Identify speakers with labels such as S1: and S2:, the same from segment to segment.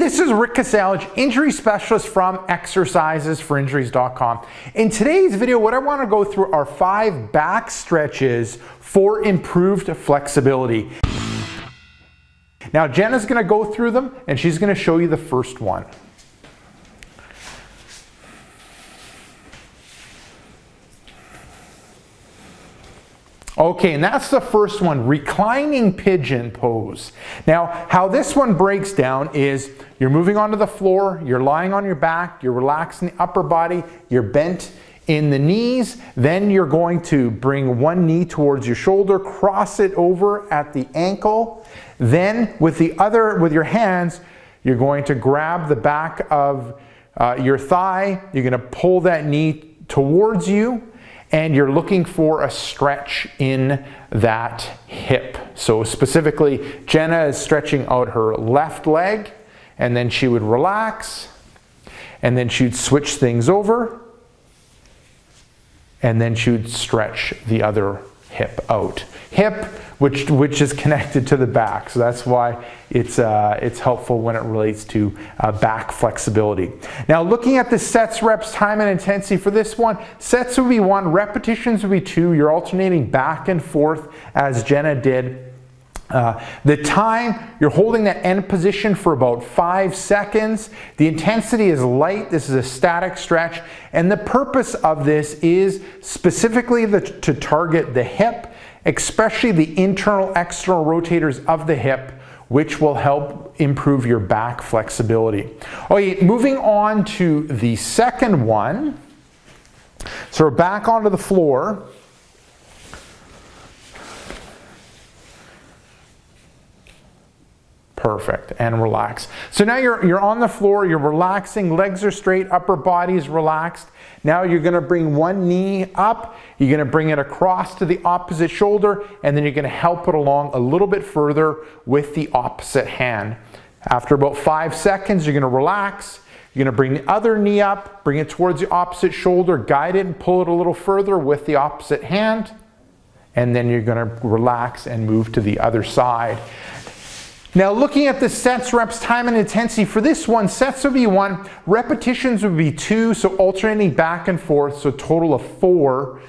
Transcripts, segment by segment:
S1: this is Rick Kasalj, injury specialist from exercisesforinjuries.com. In today's video, what I want to go through are 5 back stretches for improved flexibility. Now, Jenna's going to go through them and she's going to show you the first one. Okay, and that's the first one, reclining pigeon pose. Now, how this one breaks down is you're moving onto the floor, you're lying on your back, you're relaxing the upper body, you're bent in the knees, then you're going to bring one knee towards your shoulder, cross it over at the ankle, then with your hands, you're going to grab the back of your thigh, you're going to pull that knee towards you, and you're looking for a stretch in that hip. So specifically, Jenna is stretching out her left leg, and then she would relax, and then she'd switch things over, and then she would stretch the other hip out. Hip, which is connected to the back, so that's why it's helpful when it relates to back flexibility. Now, looking at the sets, reps, time, and intensity for this one, sets would be 1, repetitions would be 2. You're alternating back and forth as Jenna did. The time, you're holding that end position for about 5 seconds. The intensity is light. This is a static stretch. And the purpose of this is specifically to target the hip, especially the internal external rotators of the hip, which will help improve your back flexibility. Okay, moving on to the second one. So we're back onto the floor. Perfect, and relax. So now you're on the floor, you're relaxing, legs are straight, upper body is relaxed. Now you're going to bring one knee up, you're going to bring it across to the opposite shoulder, and then you're going to help it along a little bit further with the opposite hand. After about 5 seconds, you're going to relax. You're going to bring the other knee up, bring it towards the opposite shoulder, guide it and pull it a little further with the opposite hand, and then you're going to relax and move to the other side. Now, looking at the sets, reps, time, and intensity for this one, sets would be 1, repetitions would be 2, so alternating back and forth, so a total of 4.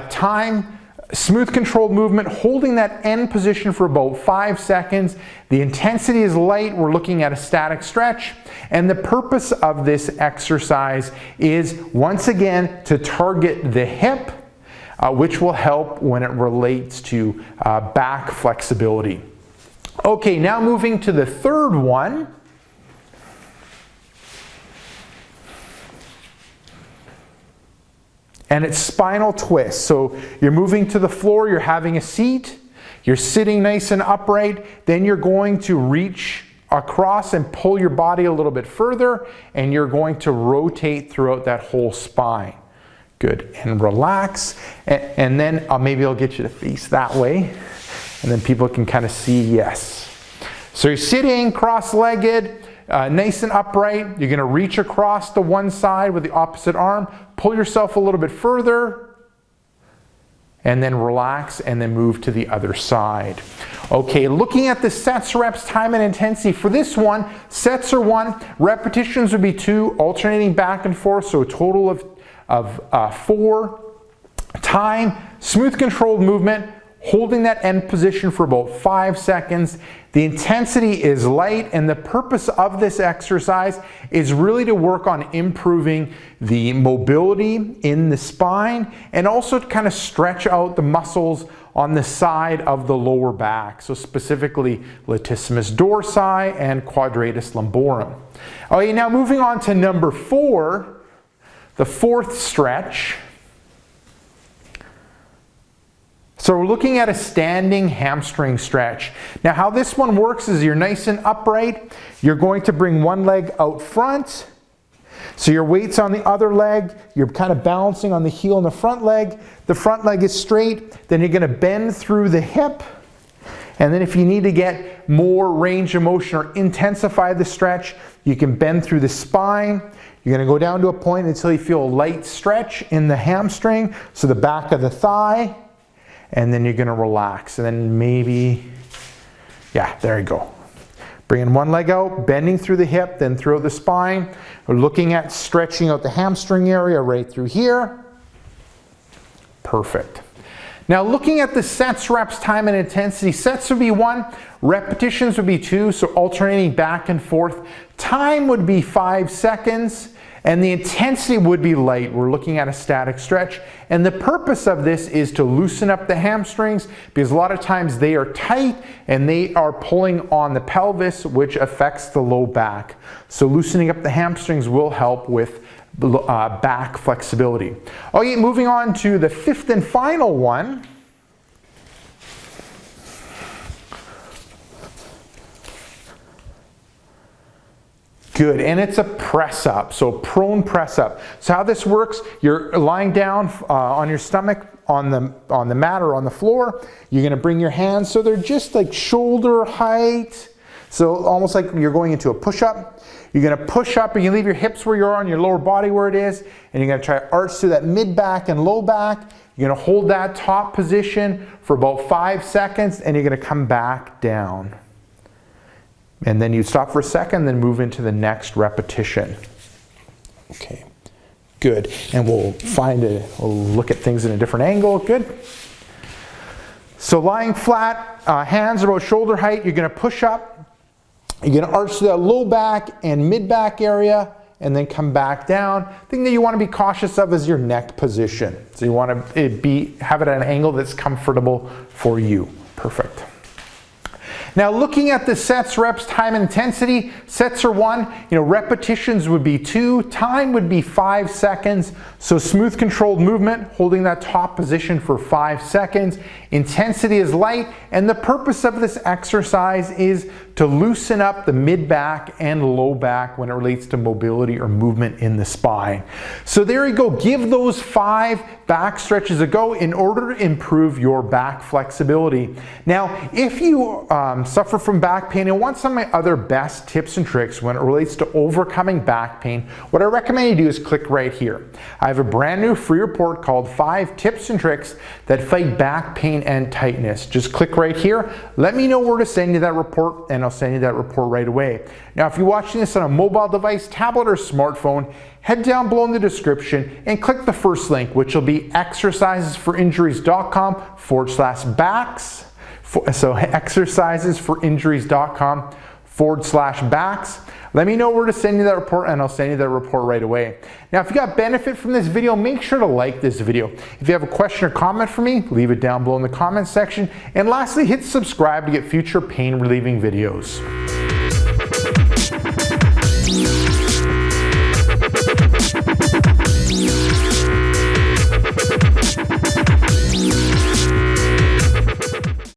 S1: Time, smooth controlled movement, holding that end position for about 5 seconds. The intensity is light, we're looking at a static stretch. And the purpose of this exercise is, once again, to target the hip, which will help when it relates to back flexibility. Okay, now moving to the third one. And it's spinal twist. So you're moving to the floor, you're having a seat, you're sitting nice and upright, then you're going to reach across and pull your body a little bit further, and you're going to rotate throughout that whole spine. Good, and relax, and then maybe I'll get you to face that way. And then people can kind of see, yes. So you're sitting cross-legged, nice and upright. You're going to reach across to one side with the opposite arm. Pull yourself a little bit further. And then relax and then move to the other side. Okay, looking at the sets, reps, time, and intensity. For this one, sets are 1, repetitions would be 2, alternating back and forth, so a total of 4. Time, smooth controlled movement, holding that end position for about 5 seconds. The intensity is light, and the purpose of this exercise is really to work on improving the mobility in the spine and also to kind of stretch out the muscles on the side of the lower back, so specifically latissimus dorsi and quadratus lumborum. Okay, now moving on to number 4, the fourth stretch. So we're looking at a standing hamstring stretch. Now, how this one works is you're nice and upright. You're going to bring one leg out front. So your weight's on the other leg. You're kind of balancing on the heel and the front leg. The front leg is straight. Then you're going to bend through the hip. And then if you need to get more range of motion or intensify the stretch, you can bend through the spine. You're going to go down to a point until you feel a light stretch in the hamstring, so the back of the thigh. And then you're going to relax, and then maybe, yeah, there you go. Bringing one leg out, bending through the hip, then through the spine. We're looking at stretching out the hamstring area right through here. Perfect. Now looking at the sets, reps, time, and intensity. Sets would be 1, repetitions would be 2, so alternating back and forth. Time would be 5 seconds, and the intensity would be light. We're looking at a static stretch. And the purpose of this is to loosen up the hamstrings, because a lot of times they are tight and they are pulling on the pelvis, which affects the low back. So loosening up the hamstrings will help with back flexibility. Okay, moving on to the 5th and final one. Good, and it's a press up, so prone press up. So how this works, you're lying down on your stomach on the mat or on the floor. You're gonna bring your hands so they're just like shoulder height. So almost like you're going into a push-up. You're gonna push up and you leave your hips where you are and your lower body where it is, and you're gonna try to arch through that mid back and low back. You're gonna hold that top position for about 5 seconds, and you're gonna come back down. And then you stop for a second, then move into the next repetition. Okay, good. And we'll look at things in a different angle. Good. So lying flat, hands about shoulder height, you're gonna push up. You're gonna arch to that low back and mid back area, and then come back down. The thing that you wanna be cautious of is your neck position. So you wanna have it at an angle that's comfortable for you. Perfect. Now looking at the sets, reps, time, and intensity, sets are 1, repetitions would be 2, time would be 5 seconds, so smooth controlled movement, holding that top position for 5 seconds. Intensity is light, and the purpose of this exercise is to loosen up the mid back and low back when it relates to mobility or movement in the spine. So there you go, give those 5 back stretches a go in order to improve your back flexibility. Now, if you suffer from back pain and want some of my other best tips and tricks when it relates to overcoming back pain, what I recommend you do is click right here. I have a brand new free report called 5 Tips and Tricks That Fight Back Pain and Tightness. Just click right here. Let me know where to send you that report, and I'll send you that report right away. Now, if you're watching this on a mobile device, tablet, or smartphone, head down below in the description and click the first link, which will be exercisesforinjuries.com/backs. So exercisesforinjuries.com/backs. Let me know where to send you that report, and I'll send you that report right away. Now, if you got benefit from this video, make sure to like this video. If you have a question or comment for me, leave it down below in the comment section. And lastly, hit subscribe to get future pain relieving videos.